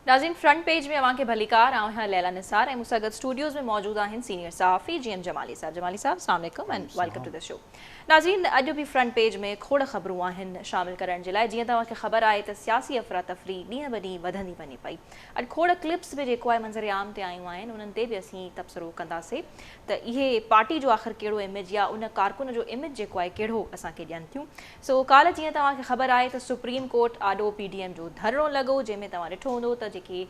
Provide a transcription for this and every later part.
नाज़रीन front page में अवां खे भलीकार आऊं हां लैला निसार ऐं मूंसां गॾु स्टूडियोज़ में मौजूद आहिनि सीनियर सहाफ़ी GM जमाली साहब। जमाली साहब अस्सलाम वालेकुम and welcome to the show. नाज़रीन अॼु भी फ्रंट पेज में खोड़ ख़बरूं आहिनि शामिल करण जे लाइ। जीअं तव्हांखे ख़बर आहे त सियासी अफ़रा तफ़री ॾींहं ब ॾींहुं वधंदी वञे पई। अॼु खोड़ क्लिप्स बि जेको आहे मंज़र आम ते आयूं आहिनि, उन्हनि ते बि असीं तबसरो कंदासीं त इहे पार्टी जो आख़िर कहिड़ो इमेज या उन कारकुन जो इमेज जेको आहे कहिड़ो असांखे ॾियनि थियूं। सो काल्ह जीअं तव्हांखे ख़बर आहे त सुप्रीम कोर्ट आॾो PDM जो धरणो लॻो, जंहिंमें तव्हां ॾिठो हूंदो त जेकी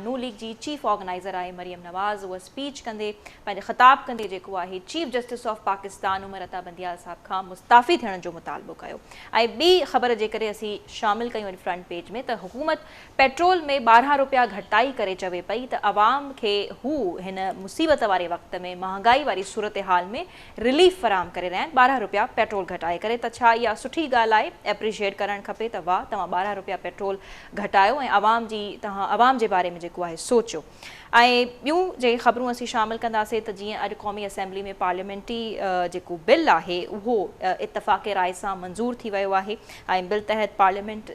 नू लीग जी चीफ ऑर्गेनाइज़र आहे मरियम नवाज़, उहा स्पीच कंदे पंहिंजे ख़िताब कंदे जेको आहे chief justice of Pakistan Umar Ata Bandial साहब खां मुस्ताफ़ी थियण जो मुतालबो कयो। ऐं ॿी ख़बर जे करे असीं शामिल कयूं आहिनि फ्रंट पेज में त हुकूमत पेट्रोल में 12 रुपया घटाई करे चवे पई त अवाम खे हू हिन मुसीबत वारे वक़्त में महांगाई वारी सूरत हाल में रिलीफ फराम करे रहिया आहिनि 12 रुपया पेट्रोल घटाए करे। त छा इहा सुठी ॻाल्हि आहे? एप्रिशिएट करणु खपे त वाह तव्हां 12 रुपया पेट्रोल घटायो ऐं अवाम जे बारे में जेको आहे सोचियो। ऐं ॿियूं जे ख़बरूं असीं शामिल कंदासीं त जीअं अॼु क़ौमी असेंबली में पार्लियामेंटी जेको बिल आहे उहो इतफ़ाक़ राय सां मंज़ूर थी वियो आहे। ऐं बिल तहत पार्लियामेंट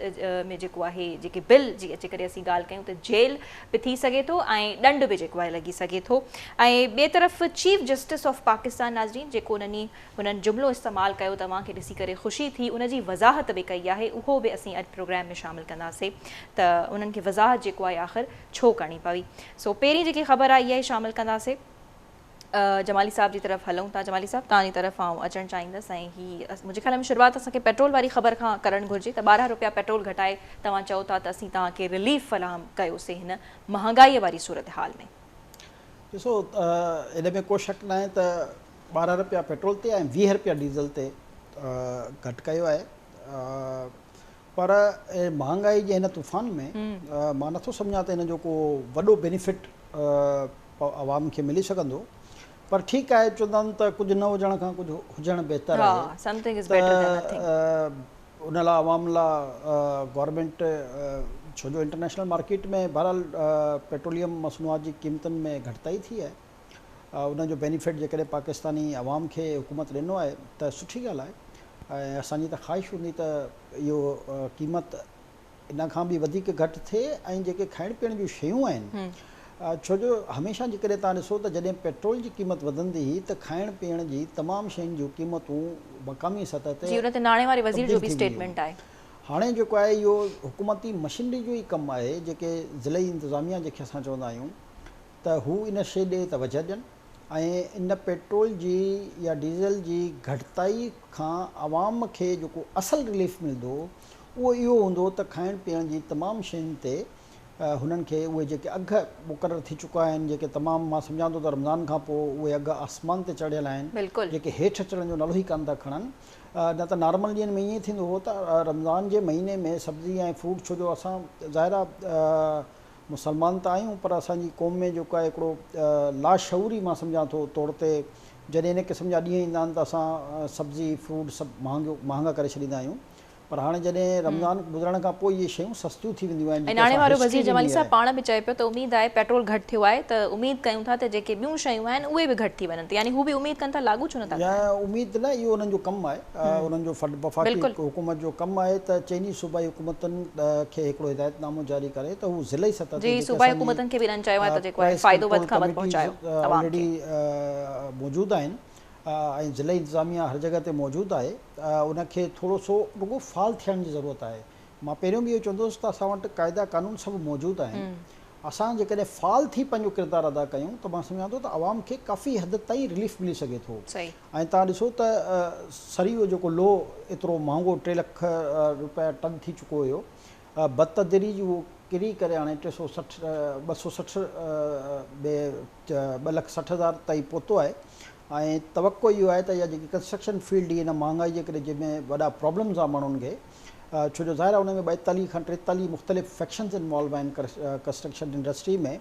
में जेको आहे जेके बिल जी अची करे असीं ॻाल्हि कयूं त जेल बि थी सघे थो ऐं ॾंड बि जेको आहे लॻी सघे थो। ऐं ॿिए तरफ़ चीफ जस्टिस ऑफ पाकिस्तान नाज़रीन जेको हुननि जुमिलो इस्तेमालु कयो तव्हांखे ॾिसी करे ख़ुशी थी, उनजी वज़ाहत बि कई आहे, उहो बि असीं अॼु प्रोग्राम में शामिल कंदासीं त उन्हनि खे वज़ाहत जेको आहे आख़िर छो करणी पई। सो पहिरीं जेकी ख़बर आहे इहा ई शामिल कंदासीं। जमाली साहब जी तरफ़ हलूं था। जमाली साहब तव्हांजी तरफ़ आउं अचणु चाहींदसि ऐं हीअ मुंहिंजे ख़्याल में शुरूआति असांखे पेट्रोल वारी ख़बर खां करणु घुरिजे त 12 रुपया पेट्रोल घटाए तव्हां चओ था त असीं तव्हांखे रिलीफ फराहम कयोसीं हिन महांगाईअ वारी सूरत हाल में। ॾिसो इन में को शक न आहे त 12 रुपया पेट्रोल ते ऐं 20 रुपया डीज़ल ते घटि कयो आहे, पर महांगाई जे हिन तूफ़ान में मां नथो सम्झां त हिन जो को वॾो बेनिफिट आवाम खे मिली सघंदो। पर ठीकु आहे, चवंदा आहिनि त कुझु न हुजण खां कुझु हुजणु बहितर आहे। उन लाइ आवाम लाइ गवर्नमेंट छो जो इंटरनेशनल मार्केट में बहरहाल पेट्रोलियम मसनूआत जी क़ीमतुनि में घटिताई थी आहे, उनजो बेनिफिट जेकॾहिं पाकिस्तानी आवाम खे हुकूमत ॾिनो आहे त सुठी ॻाल्हि आहे। ऐं असांजी त ख़्वाहिश हूंदी त इहो क़ीमत इन खां बि वधीक घटि थिए ऐं जेके खाइण पीअण जूं शयूं आहिनि, छो जो हमेशह जेकॾहिं तव्हां ॾिसो त जॾहिं पेट्रोल जी क़ीमत वधंदी हुई त खाइण पीअण जी तमामु शयुनि जूं क़ीमतूं मक़ामी सतह ते नाणे वारे वज़ीर जो बि स्टेटमेंट आहे। हाणे जेको आहे इहो हुकूमती मशीनरी जो ई कमु आहे, जेके ज़िलई इंतिज़ामिया जेके असां चवंदा आहियूं त हू इन शइ ॾे तवजह ॾियनि ऐं इन पेट्रोल जी या डीज़ल जी घटिताई खां आवाम खे जेको असल रिलीफ मिलंदो उहो इहो हूंदो त खाइण पीअण जी तमामु शयुनि ते हुननि खे उहे जेके अघु मुक़ररु थी चुका आहिनि, जेके तमामु मां सम्झां थो त रमज़ान खां पोइ उहे अघु आसमान ते चढ़ियल आहिनि, जेके हेठि अचण जो नालो ई कान था खणनि। न त नॉर्मल ॾींहंनि में ईअं थींदो हो त रमज़ान जे महीने में सब्ज़ी ऐं फ्रूट, छो जो असां ज़ाहिर आहे मुसलमान त आहियूं पर असांजी क़ौम में जेको आहे हिकिड़ो लाशऊरी मां सम्झां थो तौर ते जॾहिं इन क़िस्म जा ॾींहं ईंदा आहिनि त असां सब्ज़ी फ्रूट सभु महांगा करे छॾींदा आहियूं। पर हाणे जॾहिं रमज़ान गुज़रण खां पोइ इहे शयूं सस्तियूं थी वेंदियूं आहिनि। नाणे वारो वज़ीर जमाली साहब पाण बि चए पियो त उमेद आहे पेट्रोल घटि थियो आहे त उमेद कयूं था त जेके ॿियूं शयूं आहिनि उहे बि घटि थी वञनि, यानी हू बि उमेद कनि था, लागू छो नथा कनि? उमेद न, इहो उन्हनि जो कमु आहे, उन्हनि जो वफ़ाक़ी हुकूमत जो कमु आहे त चइनी सूबाई हुकूमतुनि खे हिकिड़ो हिदायतनामो जारी करे त हू ज़िलई सतह ते सूबाई हुकूमतुनि खे बि इन्हनि चयो आहे त जेको आहे फ़ाइदो वधि खां वधि पहुचायो ऑलरेडी मौजूदु आहिनि ऐं ज़िले इंतिज़ामिया हर जॻह ते मौजूदु आहे। उनखे थोरो सो रुगो फाल थियण जी ज़रूरत आहे। मां पहिरियों बि इहो चवंदुसि त असां वटि क़ाइदा कानून सभु मौजूदु आहिनि। असां जेकॾहिं फाल थी पंहिंजो किरदारु अदा कयूं त मां सम्झां थो त आवाम खे काफ़ी हद ताईं रिलीफ मिली सघे थो। ऐं तव्हां ॾिसो त सरीयो जेको लो एतिरो महांगो 3 लख रुपया टन थी चुको हुयो, बदतदरीज उहो किरी करे हाणे 260 2,60,000 ताईं पहुतो आहे। ऐं तवक़ो इहो आहे त इहा जेकी कंस्ट्रक्शन फील्ड ई हिन महांगाई जे करे जंहिंमें वॾा प्रॉब्लम्स आहे माण्हुनि खे, छो जो ज़ाहिर आहे हुन में 42 खां 43 मुख़्तलिफ़ फैक्शन्स इन्वॉल्व आहिनि कंस्ट्रक्शन इंडस्ट्री में।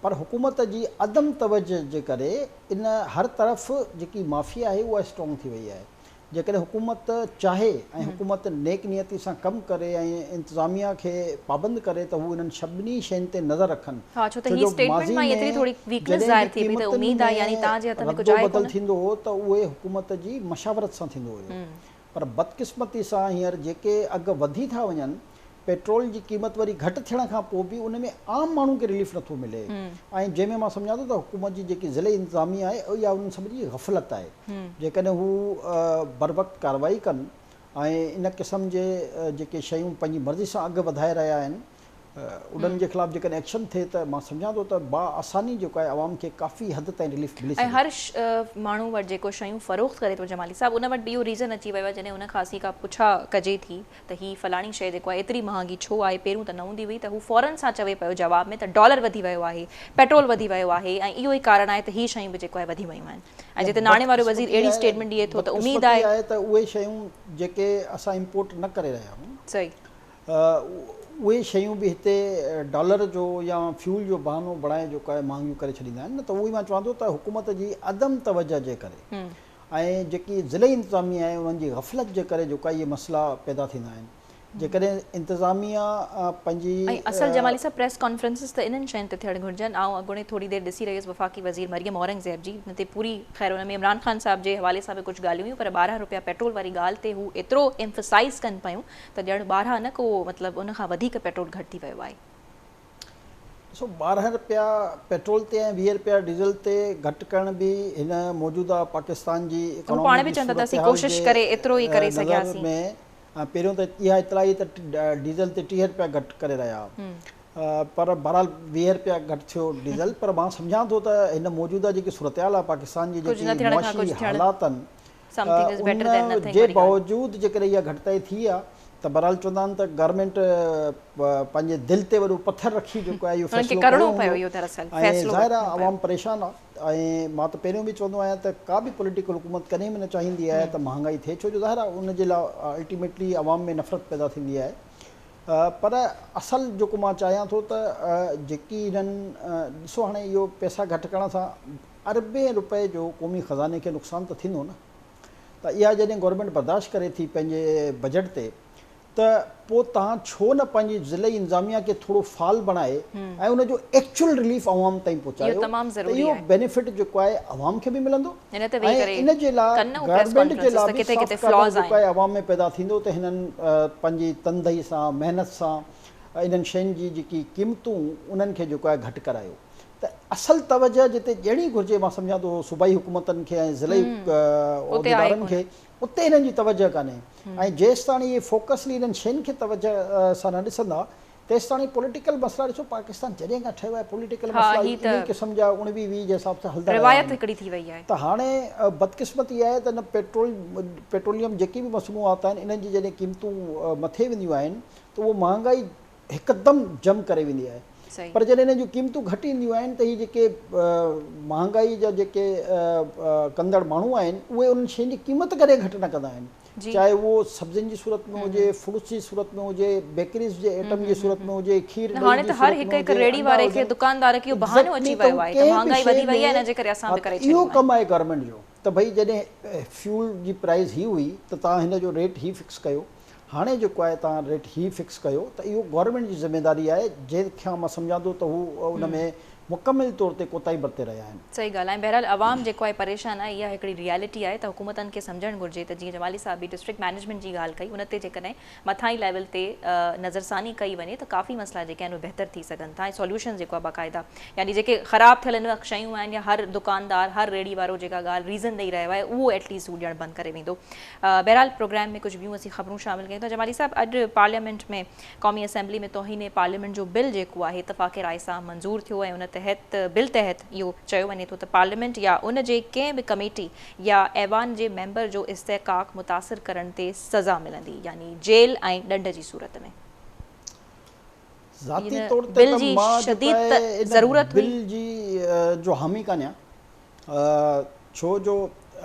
पर हुकूमत जी अदम तवजह जे करे इन हर तरफ़ जेकी माफ़िया आहे उहा स्ट्रॉन्ग थी वई आहे। जेकॾहिं हुकूमत चाहे ऐं हुकूमत नेक नियती सां कमु करे ऐं इंतिज़ामिया खे पाबंद करे त हू इन्हनि सभिनी शयुनि ते नज़र रखनि। बदल थींदो हो त उहे हुकूमत जी मशावरत सां थींदो हुयो, पर बदकिस्मती सां हींअर जेके अघु वधी था वञनि पेट्रोल जी क़ीमत वरी घटि थियण खां पोइ बि उन में आम माण्हू खे रिलीफ नथो मिले ऐं जंहिंमें मां सम्झां थो त हुकूमत जी जेकी ज़िले इंतिज़ामिया आहे इहा उन्हनि सभिनी जी गफ़लत आहे। जेकॾहिं हू बर वक़्तु कार्रवाई कनि ऐं इन क़िस्म जे जेके शयूं पंहिंजी मर्ज़ी सां अॻु वधाए रहिया आहिनि उन्हनि जे ख़िलाफ़ु जेकॾहिं एक्शन थिए त मां सम्झां थो त आसानी जेको आहे आवाम खे काफ़ी हद ताईं रिलीफ मिली ऐं हर माण्हू वटि जेको शयूं फ़रोख़्त करे थो जमाली साहिबु उन वटि इहो रीज़न अची वियो आहे जॾहिं उन खां असीं का पुछा कजे थी त ही फलाणी शइ जेको आहे एतिरी महांगी छो आहे, पहिरियों त न हूंदी हुई, त हू फ़ौरन सां चवे पियो जवाब में त डॉलर वधी वियो आहे, पेट्रोल वधी वियो आहे ऐं इहो ई कारण आहे त ही शयूं बि जेको आहे वधी वियूं आहिनि। ऐं जिते नाणे वारो वज़ीर अहिड़ी स्टेटमेंट ॾिए थो त उमेद आहे त उहे शयूं जेके असां इम्पोर्ट न करे रहिया आहियूं सही उहे शयूं बि हिते डॉलर जो या फ्यूल जो बहानो बणाए जेको आहे महांगियूं करे छॾींदा आहिनि न त उहो ई मां चवां थो त हुकूमत जी अदम तवजह जे करे ऐं जेकी ज़िले इंतिज़ामिया आहे उन्हनि जी गफ़लत जे करे जेको आहे इहे मसइला पैदा थींदा आहिनि। जेकॾहिं इंतिज़ामिया पंहिंजी ऐं असल जमाली साहब प्रेस कॉन्फ्रेंसिस त इन्हनि शयुनि ते थियणु घुरिजनि। ऐं अॻूणे थोरी देरि ॾिसी रही हुअसि वफ़ाक़ी वज़ीर मरियम औरंगज़ेब जी, हुन ते पूरी ख़ैर हुन में इमरान ख़ान साहिब जे हवाले सां बि कुझु ॻाल्हियूं हुयूं पर 12 रुपया पेट्रोल वारी ॻाल्हि ते हू एतिरो एम्फसाइज़ कनि पियूं त ॼण 12 न को मतिलबु उन खां वधीक पेट्रोल घटि थी वियो आहे। ॾिसो 12 रुपया पेट्रोल ते ऐं 20 रुपया डीज़ल ते घटि करण बि हिन मौजूदा पाकिस्तान जी पाण बि चवंदा त असीं कोशिशि करे एतिरो ई करे सघियासीं। पहिरियों त इहा इतला ई त डीज़ल ते 30 रुपया घटि करे रहिया पर बहरहाल 20 रुपया घटि थियो डीज़ल। पर मां सम्झां थो त हिन मौजूदा जेकी सूरत हाल आहे पाकिस्तान जी जेकी मुआशी हालात आहिनि जे बावजूदि जेकॾहिं इहा घटिताई थी आहे त बहरहाल चवंदा आहिनि त गवर्नमेंट पंहिंजे दिलि ते वॾो पथर रखी जेको आहे इहो फ़ैसिलो करणो पियो ऐं ज़ाहिर आहे आवाम परेशान आहे। ऐं मां त पहिरियों बि चवंदो आहियां त का बि पॉलिटिकल हुकूमत कॾहिं बि न चाहींदी आहे त महांगाई थिए छो जो ज़ाहिर आहे उनजे लाइ अल्टीमेटली आवाम में नफ़रत पैदा थींदी आहे। पर असल जेको मां चाहियां थो त जेकी हिननि ॾिसो हाणे इहो पैसा घटि करण सां अरबे रुपए जो क़ौमी ख़ज़ाने खे नुक़सानु त थींदो न। त इहा जॾहिं गवर्नमेंट बर्दाश्त करे थी पंहिंजे बजट ते त पोइ तव्हां छो न पंहिंजी ज़िले इंतिज़ामिया खे थोरो फाल बणाए ऐं उनजो एक्चुअल रिलीफ आवाम ताईं पहुचायो त इहो बेनिफिट जेको आहे आवाम खे बि मिलंदो ऐं इन जे लाइ गवर्नमेंट जे लाइ बि जेको आहे आवाम में पैदा थींदो त हिननि पंहिंजी तंदई सां महिनत सां इन्हनि शयुनि जी जेकी क़ीमतूं उन्हनि खे जेको आहे घटि करायो। त असल तवजह जिते ॾियणी घुरिजे मां सम्झां थो सूबाई हुकूमतनि खे ऐं ज़िले उहिदेदारनि खे उते हिननि जी तवजह कान्हे ऐं जेसि ताणी इहे फोकसली हिननि शयुनि खे तवजह सां न ॾिसंदा तेसि ताणी पॉलिटिकल मसइला ॾिसो पाकिस्तान जॾहिं खां ठहियो आहे पॉलिटिकल मसइला इन क़िस्म जा 19-20 जे हिसाब सां हलंदा रहिया त हाणे बदकिस्मती आहे त न पेट्रोलियम जेकी बि मसनूआत आहिनि इन्हनि जी जॾहिं क़ीमतूं मथे वेंदियूं आहिनि त उहो महांगाई हिकदमि जम करे वेंदी आहे। पर जॾहिं हिन जूं क़ीमतूं घटि ईंदियूं आहिनि त हीअ जेके महांगाई जा जेके कंदड़ माण्हू आहिनि उहे उन्हनि शयुनि जी क़ीमत करे घटि न कंदा आहिनि चाहे उहो सब्जियुनि जी सूरत में हुजे फ्रूट्स जी सूरत में हुजे बेकरीज़ जे आइटम जी सूरत में हुजे खीर हाणे त हर हिकु रेड़ी वारे खे दुकानदार खे बहानो अची वियो आहे त महांगाई वधी वई आहे इन जे करे असां बि करे छॾियो इहो कमु आहे गवर्नमेंट जो त भई जॾहिं फ्यूल जी प्राइस ही हुई त तव्हां हिन जो रेट ही फिक्स कयो हाणे जेको आहे तव्हां रेट ही फिक्स कयो त इहो गवर्नमेंट जी ज़िमेदारी आहे जंहिंखां मां सम्झां थो त हू उन में मुकमिल तौर ते कोताही बरते रहिया आहिनि। सही ॻाल्हि आहे। बहरहाल आवाम जेको आहे परेशान आहे इहा हिकिड़ी रियलिटी आहे त हुकूमतनि खे सम्झणु घुरिजे त जीअं जमाली साहब बि डिस्ट्रिक्ट मैनेजमेंट जी ॻाल्हि कई उन ते जेकॾहिं मथां ई लेवल ते नज़रसानी कई वञे त काफ़ी मसइला जेके आहिनि उहे बहितर थी सघनि था ऐं सॉल्यूशन जेको आहे बाक़ाइदा यानी जेके ख़राबु थियल इन शयूं आहिनि या हर दुकानदार हर रेड़ी वारो जेका ॻाल्हि रीज़न ॾेई रहियो आहे उहो एटलीस्ट हू ॾियणु बंदि करे वेंदो। बहरहाल प्रोग्राम में कुझु ॿियूं असीं ख़बरूं शामिल कयूं था। जमाली साहब अॼु पार्लियामेंट में क़ौमी असेंबली में तौहीन पार्लियामेंट जो बिल जेको आहे इतफ़ाक़ राय सां मंज़ूर थियो ऐं उन तहत बिल तहत इहो चयो वञे थो त पार्लियामेंट या उन जे कंहिं बि कमेटी या ऐवान जे मेंबर जो इस्तेकाक मुतासिर करण ते सज़ा मिलंदी यानी जेल ऐं ॾंड जी सूरत में। ज़ाती तौर ते बिल जी शदीद ज़रूरत बिल जी जो हामी कान्या छो जो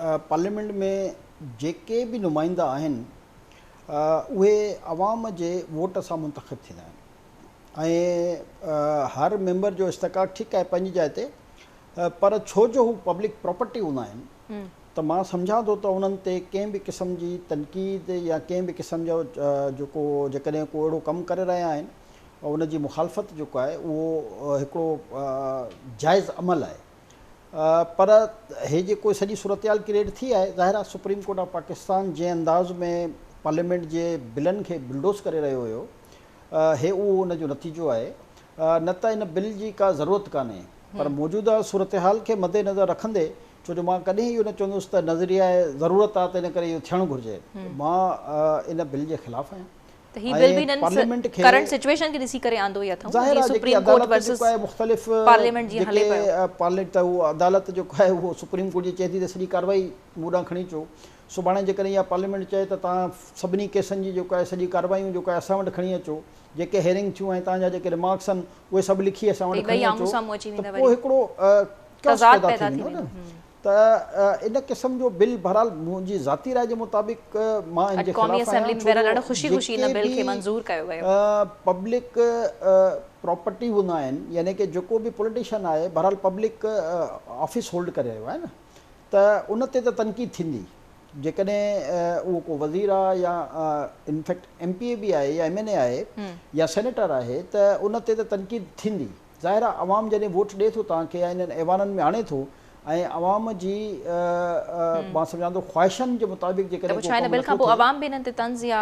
पार्लियामेंट में जेके बि नुमाइंदा आहिनि उहे अवाम जे वोट सां मुंतख़ब थींदा आहिनि ऐं हर मेंबर जो इस्तेकाक ठीकु आहे पंहिंजी जाइ ते पर छो जो हू पब्लिक प्रॉपर्टी हूंदा आहिनि त मां सम्झां थो त उन्हनि ते कंहिं बि क़िस्म जी तनक़ीद या कंहिं बि क़िस्म जो जेको जेकॾहिं को अहिड़ो कमु करे रहिया आहिनि उन जी मुखालफ़त जेको आहे उहो हिकिड़ो जाइज़ अमल आहे। पर हे जेको सॼी सूरत हाल क्रिएट थी आहे ज़ाहिर आहे सुप्रीम कोर्ट ऑफ पाकिस्तान जंहिं अंदाज़ में पार्लियामेंट जे बिलनि खे बुलडोज़ करे रहियो हुयो हे उहो हुनजो नतीजो आहे। न त इन बिल जी का ज़रूरत कान्हे, पर मौजूदा सूरत हाल खे मद्देनज़र रखंदे, छो जो मां कॾहिं इहो न चवंदुसि त नज़रिया ज़रूरत आहे त इन करे इहो थियणु घुरिजे, मां इन बिल जे ख़िलाफ़ आहियां। त ही बिल भी पार्लियामेंट खे करंट सिचुएशन खे ॾिसी करे आंदो ई अथव, ज़ाहिर आहे सुप्रीम कोर्ट वर्सेस मुख़्तलिफ़ पार्लियामेंट जी हले पियो, पार्लियामेंट त उहो अदालत जेको आहे उहो सुप्रीम कोर्ट जी चए थी त सॼी कार्रवाई मूं ॾांहुं खणी अचो। सुभाणे जेकॾहिं इहा पार्लियामेंट चए त तव्हां सभिनी केसनि जी जेको आहे सॼी कार्रवायूं जेको आहे असां वटि खणी अचो, जेके हेयरिंग थियूं ऐं तव्हांजा जेके रिमार्क्स आहिनि उहे सभु लिखी असां वटि खणी अचो, त पोइ हिकिड़ो तज़ाद पैदा थी वेंदो। त इन क़िस्म जो बिल बहरहाल मुंहिंजी ज़ाती राय जे मुताबिक़ मां इन जे ख़िलाफ़ आहियां। ख़ुशी इन बिल खे मंज़ूर कयो वियो। पब्लिक प्रॉपर्टी हूंदा आहिनि, यानी कि जेको बि पॉलिटिशियन आहे बहरहाल पब्लिक ऑफिस होल्ड करे रहियो आहे न, त उन ते त तनक़ीद थींदी। जेकॾहिं उहो को वज़ीर आहे या इनफैक्ट MPA बि आहे या MNA आहे या सेनेटर आहे, त उन ते त तनक़ीद थींदी। ज़ाहिर आहे अवाम जॾहिं वोट ॾिए थो तव्हांखे या इन्हनि ऐवाननि में आणे थो ऐं अवाम जी मां सम्झां थो ख़्वाहिशनि जे मुताबिक़ जेकॾहिं बिल खां पोइ अवाम बि इन्हनि ते तंज़ या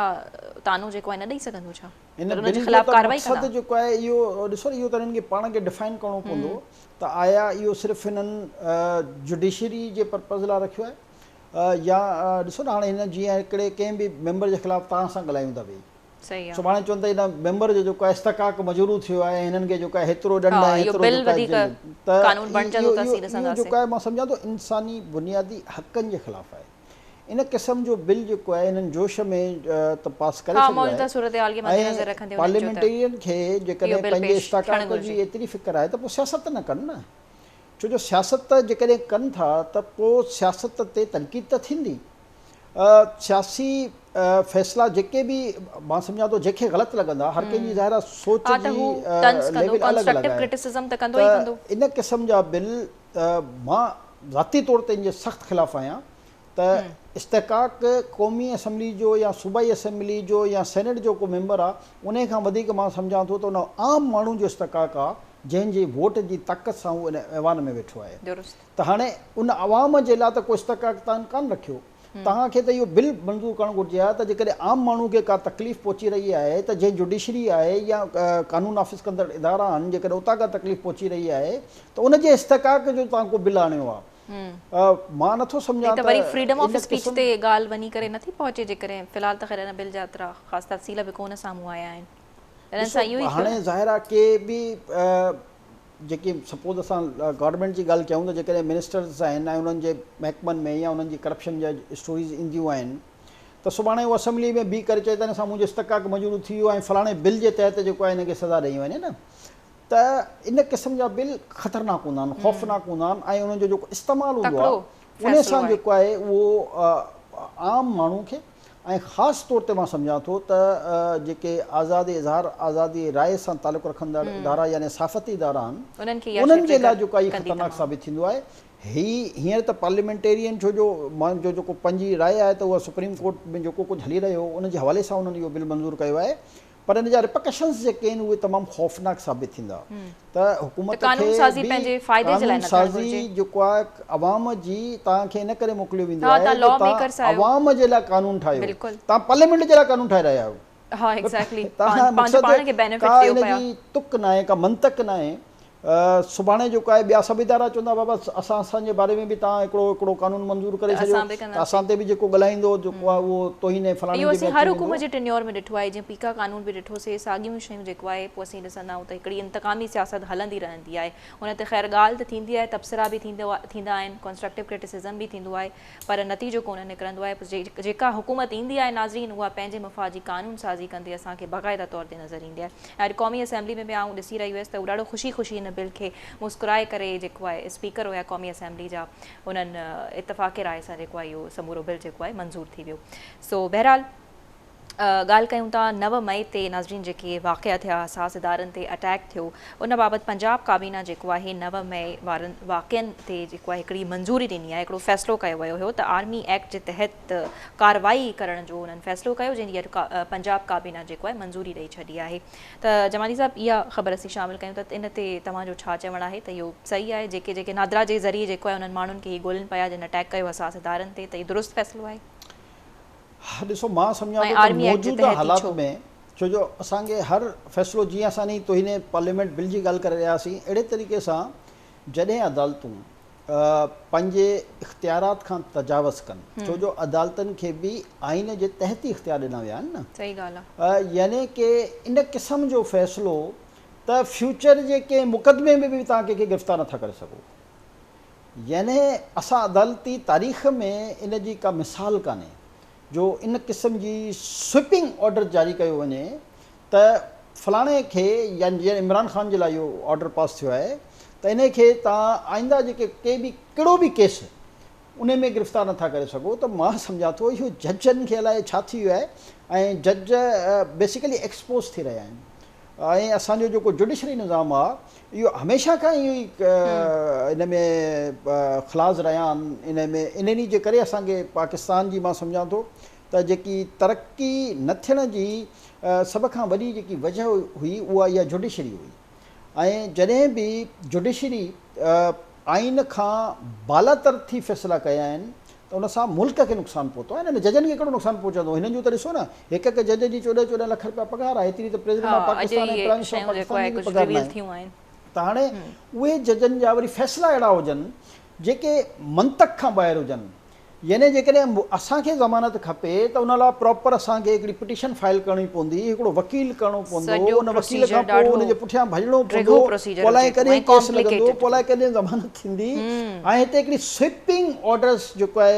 तानो जेको आहे न ॾेई सघंदो छा? इन बिल जो मक़सदु जेको आहे इहो ॾिसो, इहो त हिननि खे पाण खे डिफाइन करिणो पवंदो त आया इहो सिर्फ़ु हिननि जुडिशरी जे पर्पज़ लाइ रखियो आहे या ॾिसो न हाणे हिन जीअं हिकिड़े कंहिं बि मेंबर जे ख़िलाफ़ तव्हां सां ॻाल्हायूं था भई, सुभाणे चवनि था हिन मेंबर जो जेको आहे इस्तकाक मजूरू थियो आहे, हिननि खे जेको आहे हेतिरो ॾंड आहे, जेको आहे मां सम्झां थो इंसानी बुनियादी हक़नि जे ख़िलाफ़ आहे। इन क़िस्म जो बिल जेको आहे हिननि जोश में त पास करे छॾियो आहे। पार्लियामेंटेरियन खे जेकॾहिं पंहिंजे इस्तकाक जी एतिरी फ़िक्र आहे त पोइ सियासत न कनि न, छो जो सियासत जेकॾहिं कनि था त पोइ सियासत ते तनक़ीद त थींदी। सियासी फ़ैसिला जेके बि मां सम्झां थो जंहिंखे ग़लति लॻंदा, हर कंहिंजी ज़ाहिर सोच जी लेवल अलॻि अलॻि आहे। इन क़िस्म जा बिल मां ज़ाती तौर ते इन जे सख़्तु ख़िलाफ़ु आहियां त इस्तकाक क़ौमी असैम्बली जो या सूबाई असैम्बली जो या सेनेट जो को मेंबर आहे, उन खां वधीक मां सम्झां थो त उन आम माण्हू जो इस्तकाक आहे जंहिंजी वोट जी ताक़त सां उहो इन ऐवान में वेठो आहे। त हाणे उन अवाम जे लाइ त को इस्तकाक तव्हां कान रखियो, तव्हांखे त इहो बिल मंज़ूर करणु घुरिजे आहे त जेकॾहिं आम माण्हू खे का तकलीफ़ पहुची रही आहे त जंहिं जुडिशरी आहे या कानून नाफ़िज़ कंदड़ इदारा आहिनि, जेकॾहिं उतां का तकलीफ़ पहुची रही आहे त उनजे इस्तकाक जो तव्हां को बिल आणियो आहे। मां नथो सम्झां त वरी फ्रीडम ऑफ स्पीच ते ॻाल्हि वञी करे नथी पहुचे, जेकॾहिं फ़िलहाल त ख़ैर हिन बिल जा एतिरा ख़ासि तफ़सील बि कोन साम्हूं आया आहिनि। हाणे ज़ाहिर आहे के बि जेकी सपोज़ असां गवर्नमेंट जी ॻाल्हि कयूं त जेकॾहिं मिनिस्टर्स आहिनि ऐं उन्हनि जे महकमनि में या उन्हनि जी करप्शन जा स्टोरीज़ ईंदियूं आहिनि त सुभाणे उहो असेंबली में बीह करे चए त हिन सां मुंहिंजो इस्तकाक मंज़ूरु थी वियो ऐं फलाणे बिल जे तहत जेको आहे हिनखे सज़ा ॾेई वञे न, त इन क़िस्म जा बिल ख़तरनाक हूंदा आहिनि, ख़ौफ़नाक हूंदा आहिनि ऐं उन्हनि जो जेको इस्तेमालु हूंदो आहे उन सां जेको आहे उहो आम माण्हू खे ऐं ख़ासि तौर ते मां सम्झां थो त जेके आज़ादी इज़हार आज़ादी राय सां तालुक़ु रखंदड़ इदारा यानी सहाफ़ती इदारा आहिनि, उन्हनि जे लाइ जेको आहे ख़तरनाक साबित थींदो आहे। हींअर त पार्लियामेंटेरियन छो जो मुंहिंजो जेको पंहिंजी राय आहे त उहा सुप्रीम कोर्ट में जेको कुझु हली रहियो उन जे हवाले सां उन्हनि इहो बिल मंज़ूरु कयो आहे, पर इन जा रिपकशंस जेके आहिनि उहे तमामु ख़ौफ़नाक साबित थींदा। त हुकूमत खे साज़ी जेको आहे अवाम जी तव्हांखे इन करे मोकिलियो वेंदो आहे त तव्हां अवाम जे लाइ कानून ठाहियो, तव्हां पार्लियामेंट जे लाइ कानून ठाहे रहिया आहियो। इनजी तुक न आहे, का मंतक न आहे। सुभाणे जेको आहे ॿिया सभु इदारा चवंदा बाबा असांजे बारे में बि तव्हां हिकिड़ो कानून मंज़ूरु करे छॾियो, त असां ते बि जेको ॻाल्हाईंदो जेको आहे उहो तोहीने फलाणे हर हुकूमत जे टेन्योर में ॾिठो आहे। जीअं पीका कानून बि ॾिठोसीं, साॻियूं शयूं जेको आहे पोइ असीं ॾिसंदा आहियूं त हिकिड़ी इंतकामी सियासत हलंदी रहंदी आहे। उन ते ख़ैर ॻाल्हि त थींदी आहे, तबसरा बि थींदा आहिनि, कंस्ट्रक्टिव क्रिटिसिज़म बि थींदो आहे, पर नतीजो कोन निकिरंदो आहे। जेका हुकूमत ईंदी आहे नाज़रीन, उहा पंहिंजे मफ़ाद जी कानून साज़ी कंदी असांखे बाक़ाइदा तौर ते नज़र ईंदी आहे। ऐं क़ौमी असैम्बली में बि आऊं ॾिसी रही हुयसि त ॾाढो ख़ुशी हिन बिल खे मुस्कुराए करे जेको आहे स्पीकर हुया क़ौमी असैम्बली जा, उन्हनि इतफ़ाक़े राय सां जेको आहे इहो समूरो बिल जेको आहे मंज़ूर थी वियो। सो बहरहाल ॻाल्हि कयूं था 9 मई ते नाज़रीन जेके वाक़िया थिया, हसास इदारनि ते अटैक थियो, उन बाबति पंजाब काबीना जेको आहे 9 मई वारनि वाक़िअनि ते जेको आहे हिकिड़ी मंज़ूरी ॾिनी आहे, हिकिड़ो फ़ैसिलो कयो वियो हुयो त आर्मी एक्ट जे तहत कार्रवाई करण जो उन्हनि फ़ैसिलो कयो, जंहिंजी पंजाब काबीना जेको आहे मंज़ूरी ॾेई छॾी आहे। त जमाली साहब, इहा ख़बर असीं शामिलु कयूं त इन ते तव्हांजो छा चवणु आहे त इहो सही आहे? जेके नादरा जे ज़रिए जेको आहे उन्हनि माण्हुनि खे ॻोल्हनि पिया जिन अटैक कयो हसास इदारनि ते, त इहो दुरुस्त फ़ैसिलो आहे? ॾिसो, मां सम्झां थो त मौजूदा हालात में छो जो असांखे हर फ़ैसिलो जीअं असां तो हिन पार्लियामेंट बिल जी ॻाल्हि करे रहियासीं, अहिड़े तरीक़े सां जॾहिं अदालतूं पंहिंजे इख़्तियारात खां तजावज़ कनि, छो जो अदालतनि खे बि आइन जे तहत ई इख़्तियार ॾिना विया आहिनि न। सही ॻाल्हि आहे। यानी कि इन क़िस्म जो फ़ैसिलो त फ्यूचर जे कंहिं मुक़दमे में बि तव्हां कंहिंखे गिरफ़्तार नथा करे सघो। यानी असां अदालती तारीख़ में इन जी का मिसाल कान्हे जो इन क़िस्म जी स्वीपिंग ऑर्डर जारी कयो वञे त फलाणे खे या जीअं इमरान ख़ान जे लाइ इहो ऑर्डर पास थियो आहे त इन खे तव्हां आईंदा जेके कहिड़ो बि केस उन में गिरफ़्तार नथा करे सघो। त मां सम्झां थो इहो जजनि खे अलाए छा थी वियो आहे ऐं जज बेसिकली एक्सपोज़ थी रहिया आहिनि। ऐं असांजो जेको जुडिशरी निज़ाम आहे इहो हमेशह खां इहो ई इन में ख़िलाज़ रहिया आहिनि। इन्हनि जे करे असांखे पाकिस्तान जी मां सम्झां थो त जेकी तरक़ी न थियण जी सभ खां वॾी जेकी वजह हुई उहा इहा जुडिशरी हुई। ऐं जॾहिं बि जुडिशरी आइन खां बालातर थी फ़ैसिला कया आहिनि त उन सां मुल्क खे नुक़सानु पहुतो आहे। हिननि जजनि खे कहिड़ो नुक़सानु पहुचंदो? हिननि जो त ॾिसो न, हिकु हिकु जज जी 14-14 लख रुपया पघार आहे, एतिरी त प्रेसिडेंट ऑफ पाकिस्तान ऐं प्राइम मिनिस्टर ऑफ पाकिस्तान जी पघार आहे। त हाणे उहे जजनि जा वरी फ़ैसिला अहिड़ा हुजनि जेके मंतक खां ॿाहिरि हुजनि। यानी जेकॾहिं असांखे ज़मानत खपे त उन लाइ प्रॉपर असांखे हिकिड़ी पिटीशन फाइल करणी पवंदी, हिकिड़ो वकील करणो पवंदो, उन वकील खां पोइ उनजे पुठियां भॼणो पवंदो, पोइ कॾहिं केस लॻंदो, पोइ कॾहिं ज़मानत थींदी। ऐं हिते हिकिड़ी स्वीपिंग ऑर्डर्स जेको आहे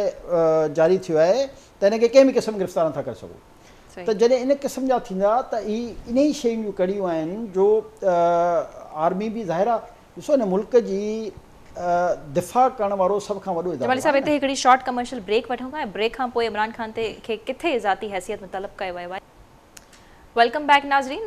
जारी थियो आहे त हिनखे कंहिं बि क़िस्म गिरफ़्तार नथा करे सघो। त जॾहिं इन क़िस्म जा थींदा त इन ई शयुनि जूं कड़ियूं आहिनि जो आर्मी बि ज़ाहिर आहे ॾिसो न मुल्क जी दिफ़ा करण वारो सभ खां वॾो। जमाली साहब हिते हिकिड़ी शॉर्ट कमर्शियल ब्रेक वठूं था। ब्रेक खां पोइ इमरान ख़ान खे किथे ज़ाती हैसियत में तलब कयो वियो आहे। वेलकम बैक नाज़रीन।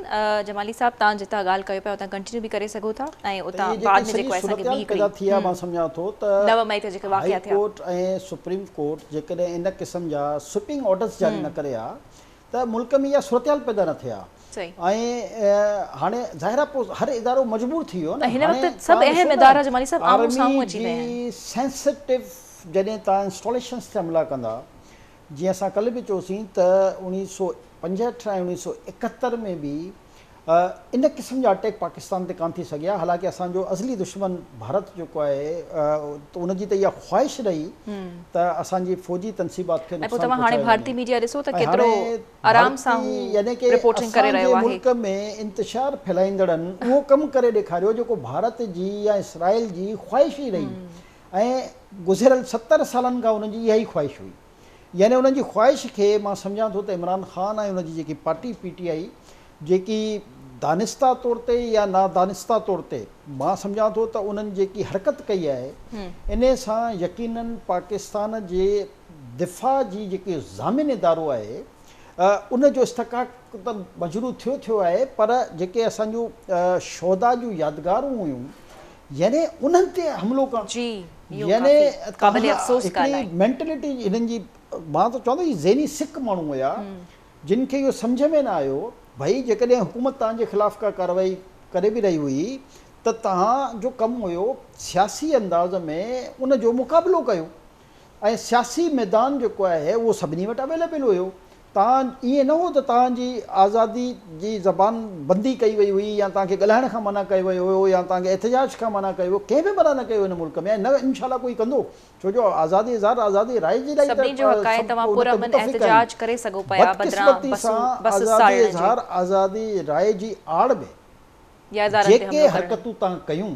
जमाली साहब तव्हां जितां ॻाल्हि कयो पिया उतां कंटिन्यू बि करे सघो था ऐं उतां बाद में जेको असांखे ॿी हिकिड़ी मां सम्झां थो त 9 मई ते जेके वाक़िया थिया कोर्ट ऐं सुप्रीम कोर्ट जेकॾहिं इन क़िस्म जा स्वीपिंग ऑर्डर्स जारी न करे हा त मुल्क में इहा सूरत पैदा न थिया। ऐं हाणे ज़ाहिर आहे पोइ हर इदारो मजबूर थी वियो न। हिन वक़्तु सभु अहम इदारा जमाली साहब आम्हूं साम्हूं अची विया आहिनि। सेंसिटिव जॾहिं तव्हां इंस्टॉलेशन्स ते हमला कंदा, जीअं असां कल्ह बि चयोसीं त 1965 ऐं 1971 में बि इन क़िस्म जा अटैक पाकिस्तान ते कान थी सघिया। हालांकि असांजो असली दुश्मन भारत जेको आहे त उनजी त इहा ख़्वाहिश रही त असांजी फ़ौजी तनसीबात खे हाणे भारतीय मीडिया ॾिसो त केतिरो आराम सां यानी कि असांजे मुल्क में इंतशार फैलाईंदड़नि उहो कमु करे ॾेखारियो जेको भारत जी या इसराइल जी ख़्वाहिश ई रही। ऐं गुज़िरियल 70 सालनि खां उन्हनि जी इहा ई ख़्वाहिश हुई। यानी उन्हनि जी ख़्वाहिश खे मां सम्झां थो त इमरान ख़ान ऐं उनजी जेकी पार्टी PTI जेकी दानिस्ता तौर ते या नादानिस्ता तौर ते मां सम्झां थो त उन्हनि जेकी हरकत कई आहे इन सां यकीनन पाकिस्तान जे दिफ़ा जी जेकी ज़ामिन इदारो आहे उन जो इस्तकाक त मजरू थियो आहे, पर जेके असांजूं शोदा जूं यादगारूं हुयूं यानी उन्हनि ते हमिलो करणु यानी मेंटेलिटी हिननि जी मां त चवंदो ज़हनी सिक माण्हू हुया जिन खे इहो सम्झ में न आयो भई जेकॾहिं हुकूमत तव्हांजे ख़िलाफ़ का कार्रवाई करे बि रही हुई त तव्हांजो कमु हुयो सियासी अंदाज़ में उन जो मुक़ाबिलो कयो ऐं सियासी मैदान जेको आहे उहो सभिनी वटि अवेलेबल हुयो। तव्हां ईअं न हो त तव्हांजी आज़ादी जी ज़बान बंदी कई वई हुई या तव्हांखे ॻाल्हाइण खां मना कयो वियो हुयो या तव्हांखे एहतिजाज खां मना कयो, कंहिं बि मना न कयो हिन मुल्क में, न इंशाल्लाह कोई कंदो, छो जो आज़ादी इज़हार आज़ादी राय जी लाइ आज़ादी राय जी आड़ में जेके हरकतूं तव्हां कयूं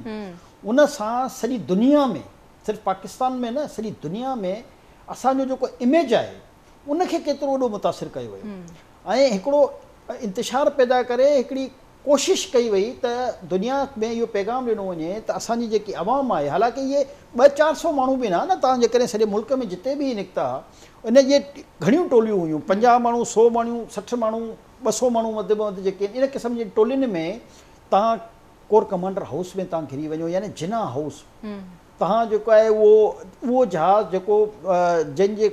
उन सां सॼी दुनिया में, सिर्फ़ु पाकिस्तान में न सॼी दुनिया में असांजो जेको इमेज आहे उनखे केतिरो वॾो मुतासिर कयो वियो ऐं हिकिड़ो इंतिशार पैदा करे हिकिड़ी कोशिश कई वई त दुनिया में इहो पैगाम ॾिनो वञे त असांजी जेकी अवाम आहे, हालांकि इहे 200-400 माण्हू बि न तव्हां जेकॾहिं सॼे मुल्क में जिते बि निकिता इन जे घणियूं टोलियूं हुयूं, 50 माण्हू 100 माण्हू 60 माण्हू 200 माण्हू वधि में वधि जेके इन क़िस्म जी टोलियुनि में तव्हां कोर कमांडर हाउस में तव्हां घिरी वञो यानी जिना हाउस तव्हां जेको आहे उहो जहाज़ जेको जंहिंजे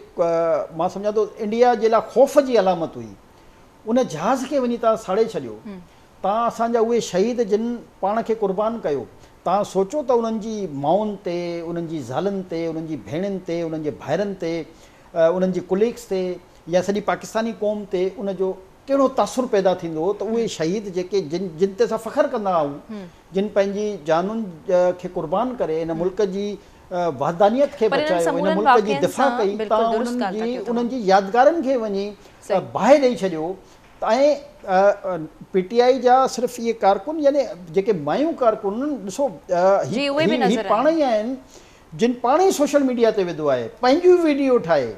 मां सम्झां थो इंडिया जे लाइ ख़ौफ़ जी अलामत हुई, उन जहाज़ खे वञी तव्हां साड़े छॾियो। तव्हां असांजा उहे शहीद जिन पाण खे क़ुर्बान कयो, तव्हां सोचो त उन्हनि जी माउनि ते, उन्हनि जी ज़ालनि ते, उन्हनि जी भेणनि ते, उन्हनि जे भाइरनि ते, उन्हनि जी कुलीग्स ते या सॼी पाकिस्तानी क़ौम ते उनजो कहिड़ो तासुर पैदा थींदो त उहे शहीद जेके जिन ते असां फ़ख़्रु कंदा आहियूं, जिन पंहिंजी जानुनि खे क़ुर्बान करे हिन मुल्क जी वहदानियत खे बचायो, हिन मुल्क जी दिफ़ा कई, तव्हां उन्हनि जी यादगारनि खे वञी बाहि ॾेई छॾियो। ऐं PTI जा सिर्फ़ु इहे कारकुन यानी जेके मायूं कारकुन ॾिसो पाण ई आहिनि जिन पाण ई सोशल मीडिया ते विधो आहे, पंहिंजूं वीडियो ठाहे,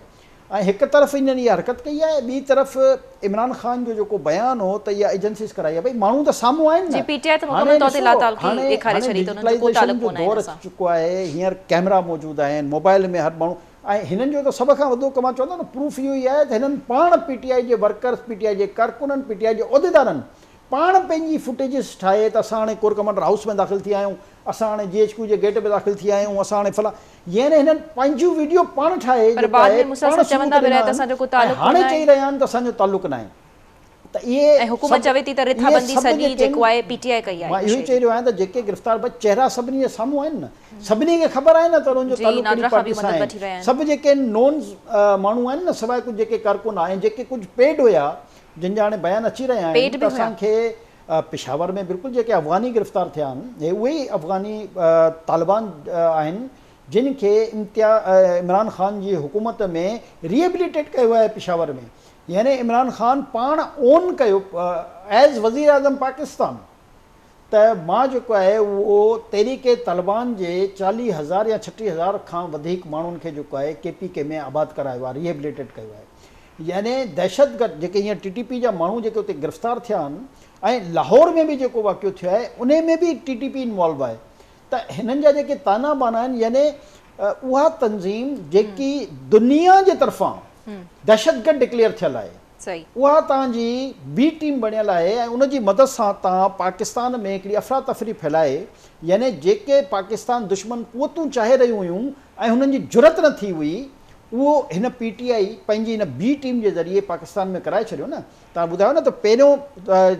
ऐं हिकु तरफ़ इन्हनि इहा हरकत कई आहे, ॿी तरफ़ इमरान ख़ान जो जेको बयानु हो त इहा एजेंसीज़ कराई आहे। भई माण्हू त साम्हूं आहिनि न, दौर अची चुको आहे, हींअर कैमरा मौजूदु आहिनि, मोबाइल में हर माण्हू, ऐं हिननि जो त सभ खां वधो मां चवंदो न प्रूफ इहो ई आहे त हिननि पाण PTI जे वर्कर्स, PTI जे कारकुननि, PTI जे उहिदेदारनि पाण पंहिंजी फुटेजिस ठाहे त असां हाणे कोर कमांडर हाउस में दाख़िल थी आया आहियूं, असां हाणे GHQ जे गेट में दाख़िल थी आया आहियूं, असां हाणे फलां, यानी हिननि पंहिंजूं वीडियो पाण ठाहे हाणे चई रहिया आहिनि त असांजो तालुक़ु न आहे। त इहे हुकूमत चवे थी त रिथाबंदी सॼी जेको आहे PTI कई आहे। मां इहो ई चई रहियो आहियां त जेके गिरफ़्तार बि चेहरा सभिनी जे साम्हूं आहिनि न, सभिनी खे ख़बर आहे न त उन्हनि जो तालुक़ु कहिड़ी पार्टी सां आहे। सभु जेके नॉन माण्हू आहिनि न, सवाइ कुझु जेके कारकुन आहिनि, जेके कुझु पेड हुया, जिन जा हाणे बयान अची रहिया आहिनि, त असांखे पेशावर में बिल्कुलु जेके अफ़गानी गिरफ़्तार थिया आहिनि, हे उहे ई अफ़गानी तालिबान आहिनि जिन खे इमरान ख़ान जी हुकूमत में रिहेबिलिटेट कयो आहे पेशावर में। यानी इमरान ख़ान पाण ओन कयो एज़ वज़ीर आज़म पाकिस्तान, त मां जेको आहे उहो तहरीके तालिबान जे 40,000 या 60,000 खां वधीक माण्हुनि खे जेको आहे KPK में आबाद करायो आहे, रिहेबिलिटेट कयो आहे। यानी दहशतगर्द जेके हींअर TTP जा माण्हू जेके उते गिरफ़्तार थिया आहिनि, ऐं लाहौर में बि जेको वाक़ियो थियो आहे उन में बि TTP इन्वॉल्व आहे। त हिननि जा जेके ताना बाना आहिनि, यानी उहा तंज़ीम जेकी दुनिया जे तरफ़ां दहशतगर्द डिक्लेयर थियल आहे, उहा तव्हांजी B टीम बणियल आहे, ऐं उनजी मदद सां तव्हां पाकिस्तान में हिकिड़ी अफ़रा तफ़री फैलाए, यानी जेके पाकिस्तान दुश्मन क़ुवतूं चाहे रहियूं हुयूं ऐं हुननि जी जुरत न थी हुई, उहो हिन PTI पंहिंजी हिन B टीम जे ज़रिए पाकिस्तान में कराए छॾियो न। तव्हां ॿुधायो न त पहिरियों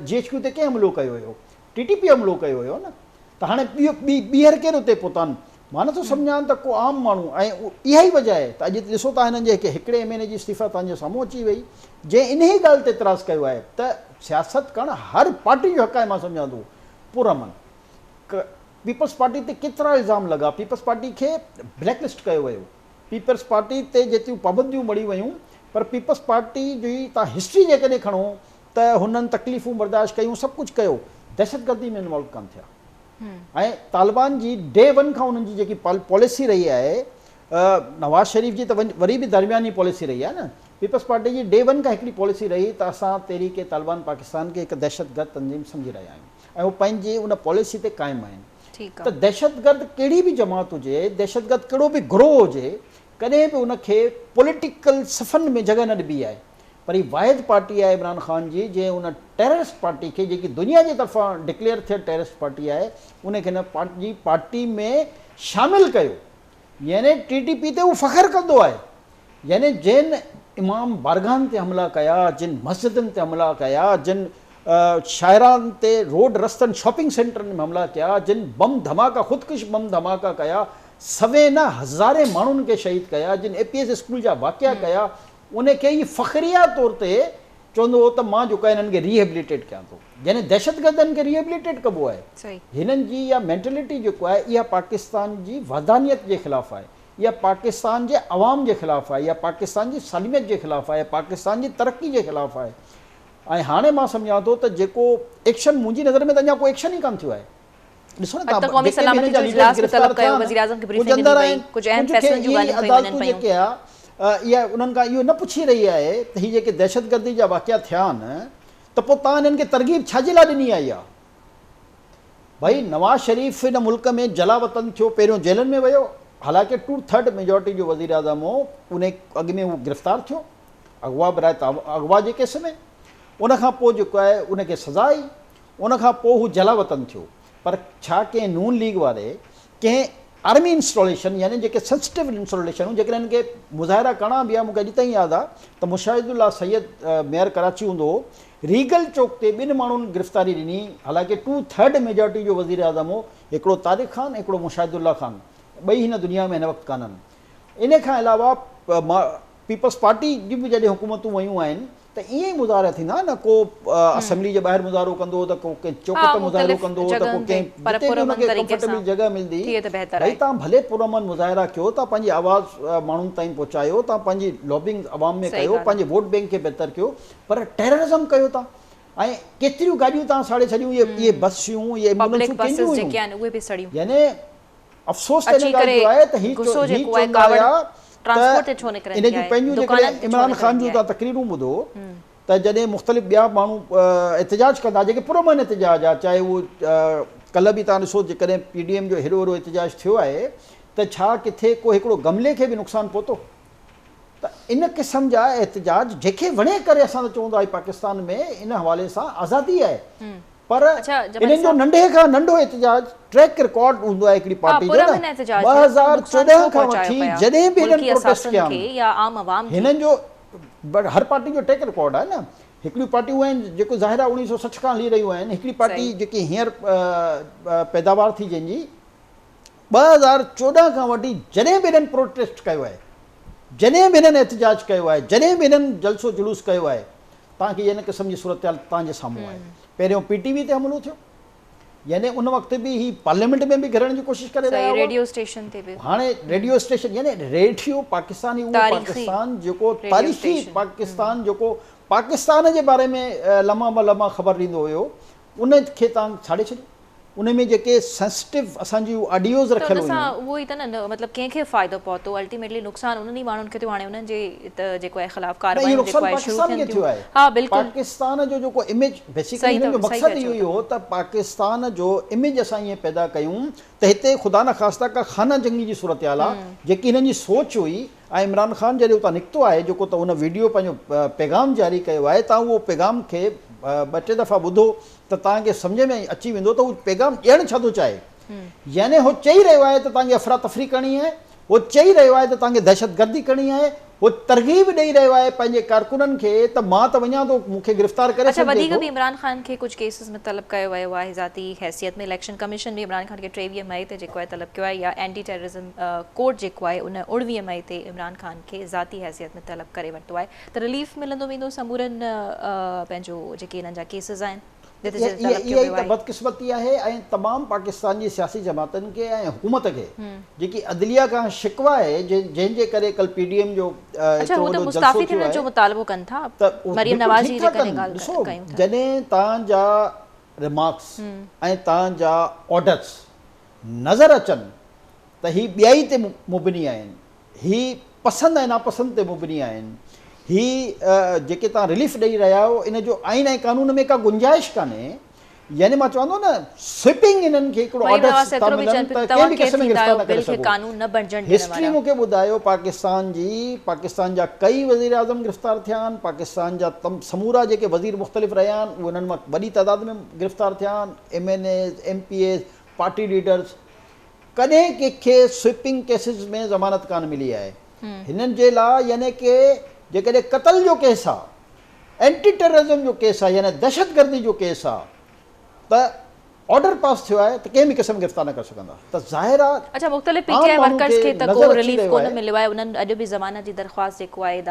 GHQ ते कंहिं हमिलो कयो हुयो, TTP हमिलो कयो हुयो न, त हाणे ॿीहर केरु उते पहुता आहिनि। मां नथो सम्झां त को आम माण्हू, ऐं इहा ई वजह आहे त अॼु ॾिसो था हिननि जे हिकिड़े MNA जी इस्तीफ़ा तव्हांजे साम्हूं अची वई, जंहिं इन ई ॻाल्हि ते इतराज़ कयो आहे त सियासत करणु हर पार्टी जो हक़ आहे। मां सम्झां थो पुरअमन पीपल्स पार्टी ते केतिरा इल्ज़ाम लॻा, पीपल्स पार्टी खे ब्लैकलिस्ट कयो वियो, पीपल्स पार्टी ते जेतिरियूं पाबंदियूं मड़ी वियूं, पर पीपल्स पार्टी जी तव्हां हिस्ट्री जेकॾहिं खणो त हुननि तकलीफ़ूं बर्दाश्त कयूं, सभु कुझु कयो, दहशतगर्दी में इन्वॉल्व कोन थिया। ऐं तालिबान जी डे 1 खां उन्हनि जी जेकी पॉलिसी रही आहे, नवाज़ शरीफ़ जी त वरी बि दरमियानी पॉलिसी रही आहे न, पीपल्स पार्टी जी डे 1 खां हिकिड़ी पॉलिसी रही त असां तहरीके तालिबान पाकिस्तान खे हिकु दहशतगर्द तंज़ीम सम्झी रहिया आहियूं, ऐं उहो पंहिंजी उन पॉलिसी ते क़ाइमु आहिनि। त दहशतगर्द कहिड़ी बि जमात हुजे, दहशतगर्द कहिड़ो बि गिरोह हुजे, कॾहिं बि उनखे पॉलिटिकल सफ़न में जॻह न ॾिबी आहे। पर हीअ वाहिद पार्टी आहे इमरान ख़ान जी, जंहिं उन टेररिस्ट पार्टी खे, जेकी दुनिया जे तरफ़ां डिक्लेयर थियल टेररिस्ट पार्टी आहे, उनखे हिन पार्टी में शामिलु कयो। यानी TTP ते उहो फ़ख़्रु कंदो आहे, यानी जिन इमाम बारगाहनि ते हमला कया, जिन मस्जिदनि ते हमला कया, जिन शाइरान ते रोड रस्तनि शॉपिंग सेंटरनि में हमला कया, जिन बम धमाका ख़ुदकुश बम धमाका कया, सवे न हज़ारे माण्हुनि खे शहीद कया, जिन APS स्कूल जा वाक़िया कया, उनखे ई फ़ख़्रिया तौर ते चवंदो हो त मां जेको आहे हिननि खे रिहेबिलिटेट कयां थो। यानी दहशतगर्दनि खे रिहेबिलिटेट कबो आहे। हिननि जी इहा मेंटेलिटी जेको आहे, इहा पाकिस्तान जी वहदानियत जे ख़िलाफ़ु आहे, इहा पाकिस्तान जे अवाम जे ख़िलाफ़ु आहे, इहा पाकिस्तान जी सालिमियत जे ख़िलाफ़ु आहे, पाकिस्तान जी तरक़ी जे ख़िलाफ़ु आहे। ऐं हाणे मां सम्झां थो त जेको एक्शन मुंहिंजी नज़र में त अञा को एक्शन ई कोन थियो आहे। ॾिसो न जेके आहे इहा उन्हनि खां इहो न पुछी रही आहे त हीअ जेके दहशतगर्दी जा वाक़िया थिया आहिनि, त पोइ तव्हां हिननि खे तरगीब छाजे लाइ ॾिनी आहे? इहा भई नवाज़ शरीफ़ हिन मुल्क में जलावतन थियो, पहिरियों जेलनि में वियो, हालांकि 2/3 मेजॉरिटी जो वज़ीर आज़म हो, उन अॻु में उहो गिरफ़्तार थियो अगवा बराए अगवा जे केस में, उनखां पोइ जेको आहे उनखे सज़ा आई, उनखां पोइ हू जलावतन थियो। पर छा कंहिं नून लीग वारे कंहिं आर्मी इंस्टॉलेशन, यानी जेके सेंसिटिव इंस्टॉलेशन जेके हिननि खे मुज़ाहिरा करणा बि आहे, मूंखे अॼु ताईं यादि आहे त मुशाहिदुल्लाह सैयद मेयर कराची हूंदो हो, रीगल चौक ते 2 माण्हुनि गिरफ़्तारी ॾिनी, हालांकि 2/3 मेजॉरिटी जो वज़ीर आज़म हो, हिकिड़ो तारिक ख़ान, हिकिड़ो मुशाहिदुल्लाह ख़ान, ॿई हिन दुनिया में हिन वक़्तु कान्हनि। इन खां अलावा पीपल्स पार्टी जी बि जॾहिं हुकूमतूं वयूं आहिनि त ईअं ई मुज़ाहिरा थींदा न, को असेंबली जे ॿाहिरि मुज़ाहिरो कंदो त को कंहिं चौक ते मुज़ाहिरो कंदो त को कंहिं जिते बि हुनखे कंफर्टेबल जॻह मिलंदी भई तव्हां भले पुरअमन मुज़ाहिरा कयो, तव्हां पंहिंजी आवाज़ माण्हुनि ताईं पहुचायो, तव्हां पंहिंजी लॉबिंग अवाम में कयो, पंहिंजे वोट बैंक खे बहितर कयो, पर टेररिज़म कयो था। ऐं केतिरियूं गाॾियूं तव्हां साड़े छॾियूं, इहे बसियूं, इहे एम्बुलेंसूं कंहिंजियूं, यानी अफ़सोस इन ॻाल्हि जो आहे त हीअ चवंदा हुया इन जूं पंहिंजूं जेकॾहिं इमरान ख़ान जूं तव्हां तकरीरूं ॿुधो त जॾहिं मुख़्तलिफ़ ॿिया माण्हू एतिजाज कंदा, जेके पुरअमन एतिजाज आहे, चाहे उहो कल्ह बि तव्हां ॾिसो जेकॾहिं PDM जो हेॾो वॾो एतिजाज थियो आहे त छा किथे को हिकिड़ो गमले खे बि नुक़सानु पहुतो? त इन क़िस्म जा एतिजाज जंहिंखे वणे करे असां त चवंदा आहियूं पाकिस्तान में इन हवाले सां आज़ादी आहे, पर इन्हनि जो नंढे खां नंढो एतिजाज ट्रैक रिकॉर्ड हूंदो आहे हिकिड़ी पार्टी जो न 2014 खां वठी जॾहिं बि हिननि प्रोटेस्ट कया हिननि जो हर पार्टी जो ट्रैक रिकॉर्ड आहे न। हिकिड़ियूं पार्टियूं आहिनि जेको ज़ाहिरा 1960 खां हली रहियूं आहिनि, हिकिड़ी पार्टी जेकी हींअर पैदावार थी जंहिंजी 2014 खां वठी जॾहिं बि हिननि प्रोटेस्ट कयो आहे, जॾहिं बि हिननि एतिजाज कयो आहे, जॾहिं बि हिननि जलसो जुलूस कयो आहे, तव्हांखे इन क़िस्म जी सूरत तव्हांजे साम्हूं आहे। पहिरियों PTV ते हमलो थियो, यानी उन वक़्तु बि ही पार्लियामेंट में बि घिरण जी कोशिशि करे रहिया हुआ, रेडियो स्टेशन ते बि हाणे रेडियो स्टेशन, यानी रेडियो पाकिस्तानी उहो पाकिस्तान जेको तारीख़ी पाकिस्तान जेको पाकिस्तान जे बारे में लम्हा ब लम्हा ख़बर ॾींदो हुयो, उन खे तव्हां छाड़े छॾियो। उन में जेके सेंसिटिव असांजी ऑडियोज़ रखियल हुयूं, उहो ई त न, मतिलबु कंहिंखे फ़ाइदो पहुतो, अल्टीमेटली नुक़सानु उन्हनि ई माण्हुनि खे थियो। हाणे उन्हनि जे त जेको आहे ख़िलाफ़ कार्रवाई पाकिस्तान खे थियो आहे। हा बिल्कुलु, पाकिस्तान जो जेको इमेज बेसिकली हिन जो मक़सदु इहो ई हो त पाकिस्तान जो इमेज असां ईअं पैदा कयूं त हिते ख़ुदा न ख़ास्ता का खाना जंगी जी सूरत हाल आहे, जेकी हिननि जी सोच हुई। ऐं इमरान ख़ान जॾहिं उतां निकितो आहे, जेको त उन वीडियो पंहिंजो पैगाम जारी कयो आहे, तव्हां उहो पैगाम खे 2-3 दफ़ा ॿुधो त तव्हांखे सम्झ में अची वेंदो त उहो पैगाम ॾियणु छा थो चाहे। यानी उहो चई रहियो आहे त तव्हांखे अफ़रा तफ़री करणी आहे, उहो चई रहियो आहे त तव्हांखे दहशतगर्दी करणी आहे, उहो तरगीब ॾेई रहियो आहे पंहिंजे कारकुननि खे त मां त वञा थो, मूंखे गिरफ़्तार करे छॾियो। वधीक बि इमरान ख़ान खे कुझु केसिस में तलब कयो वियो आहे ज़ाती हैसियत में। इलेक्शन कमीशन बि इमरान ख़ान खे 23 मई ते जेको आहे तलब कयो आहे, या एंटी टेररिज़म कोर्ट जेको आहे उन 19 मई ते इमरान ख़ान खे ज़ाती हैसियत में तलब करे वरितो आहे। त रिलीफ मिलंदो वेंदो समूरनि पंहिंजो जेके हिननि जा केसिस आहिनि। इहा त बदकिस्मती आहे ऐं तमामु पाकिस्तान जी सियासी जमातनि खे ऐं हुकूमत खे जेकी अदलिया खां शिकवा आहे, जंहिंजे करे कल PDM जो जॾहिं तव्हांजा रिमार्क्स ऐं तव्हांजा ऑर्डर्स नज़र अचनि त ही ॿियाई ते मुबनी आहिनि, ही पसंदि ऐं नापसंदि ते मुबनी आहिनि, ही जेके तव्हां रिलीफ ॾेई रहिया आहियो इन जो आइन ऐं कानून में का गुंजाइश कान्हे। यानी मां चवंदो न स्वीपिंग इन्हनि खे हिकिड़ो ऑर्डर्स था मिलनि त कंहिं बि क़िस्म में गिरफ़्तार न करे सघो। हिस्ट्री मूंखे ॿुधायो पाकिस्तान जा कई वज़ीर आज़म गिरफ़्तार थिया आहिनि, पाकिस्तान जा समूरा जेके वज़ीर मुख़्तलिफ़ रहिया आहिनि उहे उन्हनि मां वॾी तइदाद में गिरफ़्तार थिया आहिनि, MNAs MPAs पार्टी लीडर्स। कॾहिं कंहिंखे स्वीपिंग केसिस में ज़मानत कान मिली आहे। हिननि जे लाइ यानी कि जेकॾहिं क़तल जो केस आहे, एंटी टेररिज़म जो केस आहे, यानी दहशतगर्दी जो केस आहे, त ऑर्डर पास थियो आहे त कंहिं बि क़िस्म गिरफ़्तार न करे सघंदा। त ज़ाहिर आहे अच्छा मुख़्तलिफ़ PTI वर्कर्स खे त को रिलीफ कोन मिलियो आहे। उन्हनि अॼु बि ज़मानत जी दरख़्वास्त जेको आहे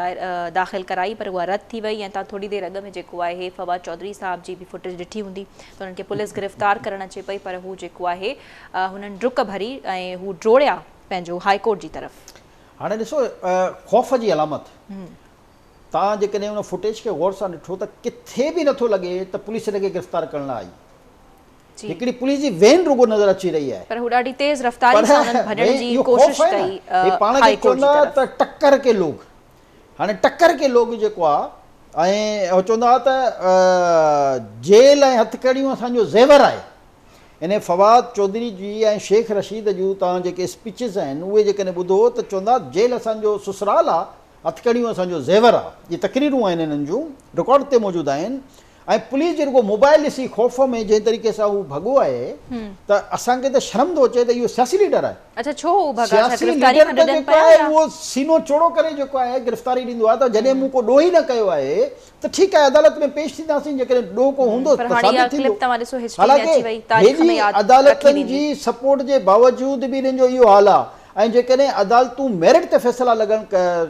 दाख़िल कराई, पर उहा रद्द थी वई। ऐं तव्हां थोरी देरि अॻु में जेको आहे फवाद चौधरी साहब जी बि फुटेज ॾिठी हूंदी त उन्हनि खे पुलिस गिरफ़्तार करणु अचे पई, पर हू जेको आहे हुननि डुक भरी ऐं हू ड्रोड़िया पंहिंजो हाई कोर्ट जी तरफ़। हाणे ॾिसो ख़ौफ़ जी अलामत, तव्हां जेकॾहिं उन फुटेज खे गौर सां ॾिठो त किथे बि नथो लॻे त पुलिस हिनखे गिरफ़्तार करण लाइ आई। हिकिड़ी पुलिस जी वैन रुगो नज़र अची रही आहे, पर हू ॾाढी तेज़ रफ़्तारी सां उन्हनि भॼण जी कोशिश कई। पाण खे चवंदा त टक्कर के लोग, हाणे टक्कर के लोग जेको आहे ऐं चवंदा त जेल ऐं हथकड़ियूं असांजो ज़ेवर आहे। इन फवाद चौधरी जी ऐं शेख रशीद जूं तव्हां जेके स्पीचिस आहिनि उहे जेकॾहिं ॿुधो त चवंदा जेल असांजो ससुराल आहे, हथकड़ियूं असांजो ज़ेवर आहे। इहे तकरीरूं आहिनि हिननि जूं, रिकॉर्ड ते मौजूदु आहिनि। ऐं पुलिस जे रुगो मोबाइल ॾिसी ख़ौफ़ में जंहिं तरीक़े सां हू भॻो आहे त असांखे त शर्म थो अचे त इहो सियासी लीडर आहे। अच्छा छो भॻा? सियासी लीडर त जेको आहे उहो सीनो चौड़ो करे जेको आहे गिरफ़्तारी ॾींदो आहे। त जॾहिं मूं को ॾोह ई न कयो आहे त ठीकु आहे अदालत में पेश थींदासीं, जेकॾहिं ॾोह को हूंदो त साबित थींदो। हालांकि अदालतनि जी सपोर्ट जे बावजूद बि हिननि जो इहो हाल आहे। ऐं जेकॾहिं अदालतूं मेरिट ते फ़ैसिला लॻण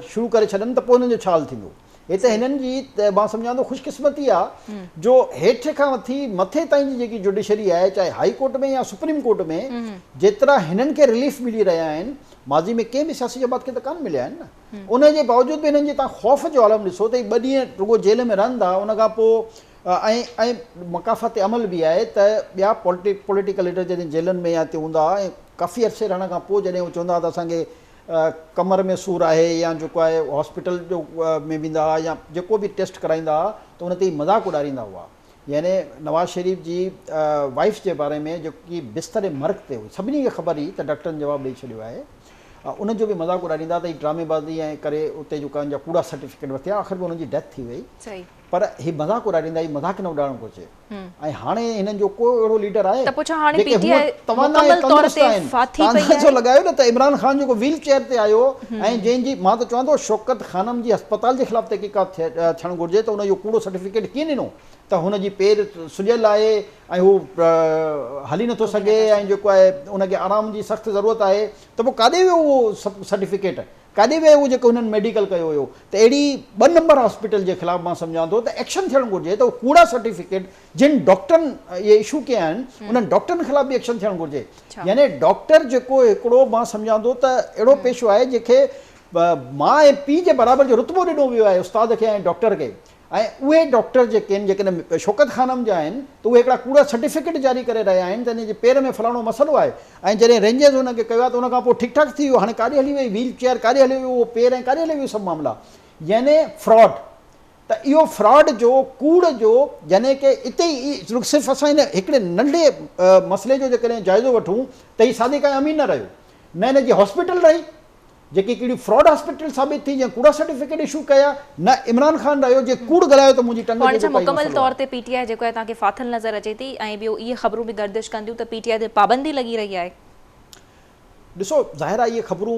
शुरू करे छॾनि त पोइ हुननि जो छा हाल थींदो। हिते हिननि जी मां सम्झां थो ख़ुशकिस्मती आहे जो हेठि खां वठी मथे ताईं जी जेकी जुडिशरी आहे चाहे हाई कोर्ट में या सुप्रीम कोर्ट में जेतिरा हिननि खे रिलीफ मिली रहिया आहिनि माज़ी में कंहिं बि सियासी जमात खे त कान मिलिया आहिनि न उन जे बावजूदि बि हिननि जे तव्हां ख़ौफ़ जो आलम ॾिसो त 2 ॾींहं रुगो जेल में रहंदा उन खां पोइ ऐं मकाफ़ाती अमल बि आहे त ॿिया पॉलिटिकल लीडर जॾहिं जेलनि में या हिते हूंदा ऐं काफ़ी अरसे रहण खां पोइ जॾहिं उहे चवंदा त असांखे कमर में सूरु आहे या जेको आहे हॉस्पिटल जो में वेंदा हुआ या जेको बि टेस्ट कराईंदा हुआ त उन ते ई मज़ाक़ उॾारींदा हुआ यानी नवाज़ शरीफ़ जी वाइफ जे बारे में जेकी बिस्तर मर्ग ते हुई सभिनी खे ख़बर हुई त डॉक्टरनि जवाबु ॾेई छॾियो आहे उनजो बि मज़ाक़ उॾारींदा त हीअ ड्रामेबाज़ी ऐं करे उते जेका जा कूड़ा सर्टिफिकेट वरिता आख़िर में हुनजी डेथ थी वई पर हीअ मज़ाक़ उॾारींदा हीअ मज़ाक़ न उॾाइणु घुरिजे ऐं हाणे हिननि जो को अहिड़ो लीडर आहे तव्हां लॻायो न त इमरान ख़ान जेको व्हील चेयर ते आयो ऐं जंहिंजी मां त चवां थो शौकत ख़ानम जी अस्पताल जे ख़िलाफ़ु तहक़ीक़ात थियणु घुरिजे त उनजो कूड़ो सर्टिफिकेट कीअं ॾिनो त हुनजी पेर सुॼियल आहे ऐं हू हली नथो सघे ऐं जेको आहे उनखे आराम जी सख़्तु ज़रूरत आहे त पोइ काॾे वियो उहो सर्टिफिकेट काॾे वियो उहो जेको हुननि मेडिकल कयो हुयो त अहिड़ी 2 नंबर हॉस्पिटल जे ख़िलाफ़ु मां सम्झां थो त एक्शन थियणु घुरिजे त उहो कूड़ा सर्टिफिकेट जिन डॉक्टरनि इहे इशू कया आहिनि उन्हनि डॉक्टरनि ख़िलाफ़ु बि एक्शन थियणु घुरिजे यानी डॉक्टर जेको हिकिड़ो मां सम्झां थो त अहिड़ो पेशो आहे जंहिंखे माउ ऐं पीउ जे बराबरि जो रुतबो ॾिनो वियो आहे उस्ताद खे ऐं डॉक्टर खे ऐं उहे डॉक्टर जेके आहिनि जेकॾहिं शौकत ख़ानम जा आहिनि त उहे हिकिड़ा कूड़ा सर्टिफिकेट जारी करे रहिया आहिनि त हिन जे पेर में फलाणो मसइलो आहे ऐं जॾहिं रेंजर्स हुनखे कयो आहे त उन खां पोइ ठीकु ठाकु थी वियो हाणे काॾे हली वई व्हील चेयर काॾे हली वियो उहो पेर ऐं काॾे हली वियो सभु मामला यानी फ्रॉड त इहो फ्रॉड जो कूड़ जो यानी की हिते ई सिर्फ़ु असां हिन हिकिड़े नंढे मसइले जो जेकॾहिं जाइज़ो वठूं त हीअ सादिक़ा अमीन न रहियो न हिन जी हॉस्पिटल रही जेकी कहिड़ी फ्रॉड हॉस्पिटल साबित थी जंहिं कूड़ा सर्टिफिकेट इशू कया न इमरान ख़ान रहियो जे कूड़ ॻाल्हायो त मुंहिंजी टंग ते मुकमल तौर ते पीटीआई जेको आहे तव्हांखे फाथल नज़र अचे थी ऐं ॿियो इहे ख़बरूं बि गर्दिश कंदियूं त पीटीआई ते पाबंदी लॻी रही आहे ॾिसो ज़ाहिर आहे इहे ख़बरूं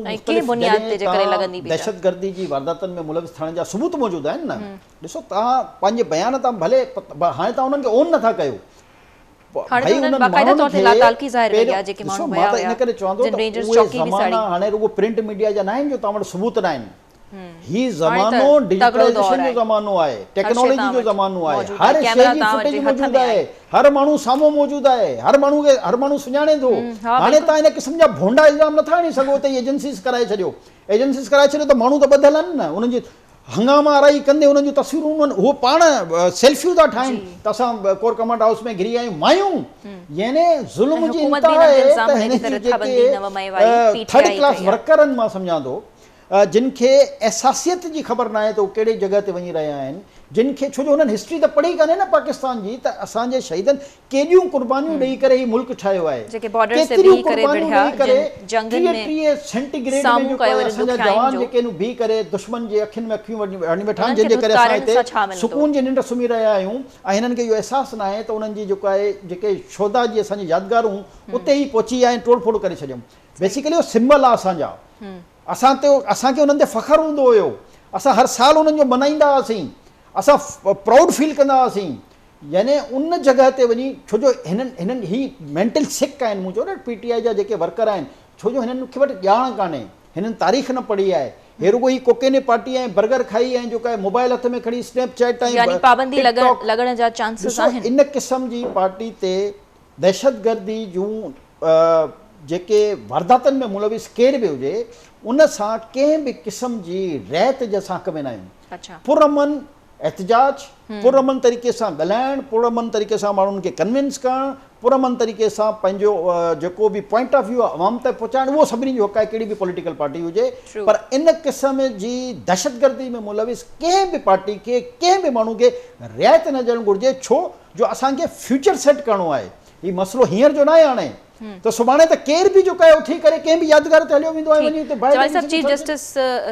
दहशतगर्दी जी वारदातनि में मुलविस थियण जा सबूत मौजूदु आहिनि न ॾिसो तव्हां पंहिंजे बयान तां भले हाणे तव्हां उन्हनि खे ओन नथा कयो हाणे रुगो प्रिंट मीडिया जा न आहिनि जो तव्हां वटि सबूत न आहिनि ही ज़मानो डिजिटलाइजेशन जो ज़मानो आहे टेक्नोलॉजी जो ज़मानो आहे हर शइ जी फुटेज मौजूदु आहे हर माण्हू साम्हूं मौजूदु आहे हर माण्हू सुञाणे थो हाणे तव्हां हिन क़िस्म जा भोंडा इल्ज़ाम नथा हणी सघो त एजेंसीस कराए छॾियो त माण्हू त ॿधियल आहिनि न उन्हनि जी हंगामा आराई कंदे उन्हनि जूं तस्वीरूं उहो पाण सेल्फियूं था ठाहिनि त असां कोर कमांड हाउस में घिरी आहियूं मायूं यानी ज़ुल्म जी इंतिहा आहे त हिन जी जेके थर्ड क्लास वर्कर आहिनि मां सम्झां थो जिन खे एहसासियत जी ख़बर न आहे त उहे कहिड़े जॻह ते वञी रहिया आहिनि जिन खे छो जो हुननि हिस्ट्री त पढ़ी कान्हे न पाकिस्तान जी त असांजे शहीदनि केॾियूं कुर्बानियूं ॾेई करे हीउ मुल्क ठाहियो आहे केतिरियूं कुर्बानियूं ॾेई करे 30 सेंटीग्रेड में जेको आहे असांजा जवान जेके आहिनि बीह करे दुश्मन जे अखियुनि में अखियूं हणी वेठा आहिनि जंहिंजे करे असां हिते सुकून जी निंड सुम्ही रहिया आहियूं ऐं हिननि खे इहो अहसासु न आहे त उन्हनि जी जेको आहे जेके शोधा जी असांजी यादगारूं उते ई पहुची विया आहिनि तोड़ फोड़ करे छॾियऊं बेसिकली उहो सिंबल आहे असांजा असांखे उन्हनि ते फ़ख़्रु हूंदो हुयो असां हर साल उन्हनि जो मल्हाईंदा हुआसीं असां प्राउड फील कंदा हुआसीं यानी उन जॻह ते वञी छो जो हिननि ही मेंटल सिक आहिनि मूं चयो न पीटीआई जा जेके वर्कर आहिनि छो जो हिननि खे वटि ॼाण कान्हे हिननि तारीख़ न पढ़ी आहे हे रुगो ही कोकेने पार्टी ऐं बर्गर खाई ऐं जेको आहे मोबाइल हथ में खणी स्नैपचैट ऐं इन क़िस्म जी पार्टी ते दहशतगर्दी जूं जेके वारदातनि में मुलविस केर बि हुजे उन सां कंहिं बि क़िस्म जी रैत जे असां हक़ में न आहियूं पुरअमन एहतजाज पुरअमन तरीक़े सां ॻाल्हाइणु पुरअमन तरीक़े सां माण्हुनि खे कन्विंस करणु पुरअमन तरीक़े सां पंहिंजो जेको बि पॉइंट ऑफ व्यू आहे अवाम ताईं पहुचाइणु उहो सभिनी जो हक़ आहे कहिड़ी बि पॉलिटिकल पार्टी हुजे पर इन क़िस्म जी दहशतगर्दी में मुलविस कंहिं बि पार्टी खे कंहिं बि माण्हू खे रिआयत न ॾियणु घुरिजे छो जो असांखे फ्यूचर सेट करिणो आहे हीउ मसइलो हींअर जो न आहे हाणे तो सुभाणे त केर बि जेको आहे उथी करे कंहिं बि यादगार ते हलियो वेंदो आहे वञी हुते ॿाहिरि चीफ जस्टिस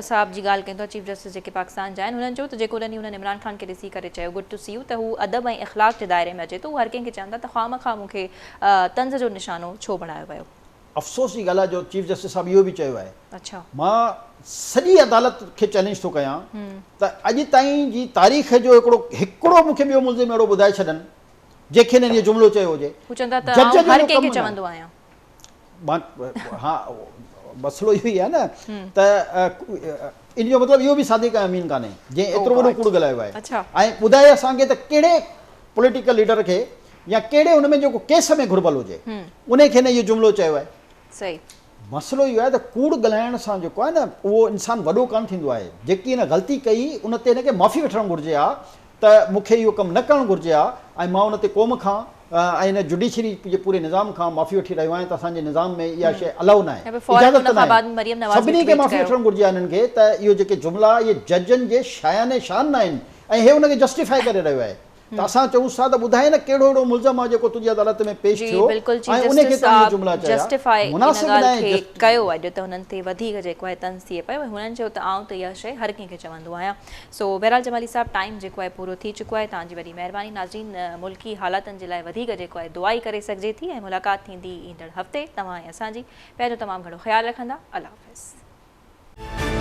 साहब जी ॻाल्हि कयूं था चीफ जस्टिस जेके पाकिस्तान जा आहिनि हुननि चयो त जेको हुननि इमरान ख़ान खे ॾिसी करे चयो गुड टू सी यू त हू अदब ऐं इख़लाक़ जे दायरे में अचे थो हर कंहिंखे चवंदा त ख़ामख़ा मूंखे तंज़ जो निशानो छो बणायो वियो अफ़सोस जी ॻाल्हि आहे जो चीफ जस्टिस साहब इहो बि चयो आहे अच्छा मां सॼी अदालत खे चैलेंज थो कयां त अॼु ताईं जी तारीख़ जो हिकिड़ो मूंखे ॿियो मुल्ज़िम अहिड़ो ॿुधाए छॾनि जंहिंखे हिन इहो जुमिलो चयो हुजे हा मसइलो इहो ई आहे न त इन जो मतिलबु इहो बि सादिक अमीन कान्हे जंहिं एतिरो वॾो कूड़ ॻाल्हायो आहे अच्छा। ऐं ॿुधाए असांखे त कहिड़े पॉलिटिकल लीडर खे या कहिड़े हुन में जेको केस में घुरबल हुजे उन खे न इहो जुमिलो चयो आहे। सही मसइलो इहो आहे त कूड़ ॻाल्हाइण सां जेको आहे न उहो इंसानु वॾो कान थींदो आहे। जेकी हिन ग़लती कई उन ते हिनखे माफ़ी वठणु घुरिजे हा त मूंखे इहो कमु न करणु घुरिजे हा ऐं मां उन ते क़ौम खां ऐं हिन जुडिशरी जे पूरे निज़ाम खां माफ़ी वठी रहियो आहियां त असांजे निज़ाम में इहा शइ अलाउ न आहे, इजाज़त न आहे। सभिनी खे माफ़ी वठणु घुरिजे हिननि खे त इहो जेके जुमिला इहे जजनि जे शायाने शान न आहिनि ऐं हे हुनखे जस्टिफाई करे रहियो आहे। त असां चऊंसि था त ॿुधाए न कहिड़ो अहिड़ो मुल्ज़म आहे जेको तुंहिंजी अदालत में पेश थियो ऐं उनखे तव्हां जुमिला चया जस्टिफाई मुनासिब न आहे कयो अॼु त हुननि ते वधीक जेको आहे तंज़ थिए पियो। हुननि चयो त आउं त इहा शइ हर कंहिंखे चवंदो आहियां। सो बहरहाल जमाली साहब टाइम जेको आहे पूरो थी चुको आहे। तव्हांजी वॾी महिरबानी। नाज़रीन मुल्की हालातनि जे लाइ वधीक जेको आहे दुआ ई करे सघिजे थी ऐं मुलाक़ात थींदी ईंदड़ हफ़्ते। तव्हां ऐं असांजी पंहिंजो तमामु घणो ख़्यालु रखंदा। अल्लाह हाफ़िज़।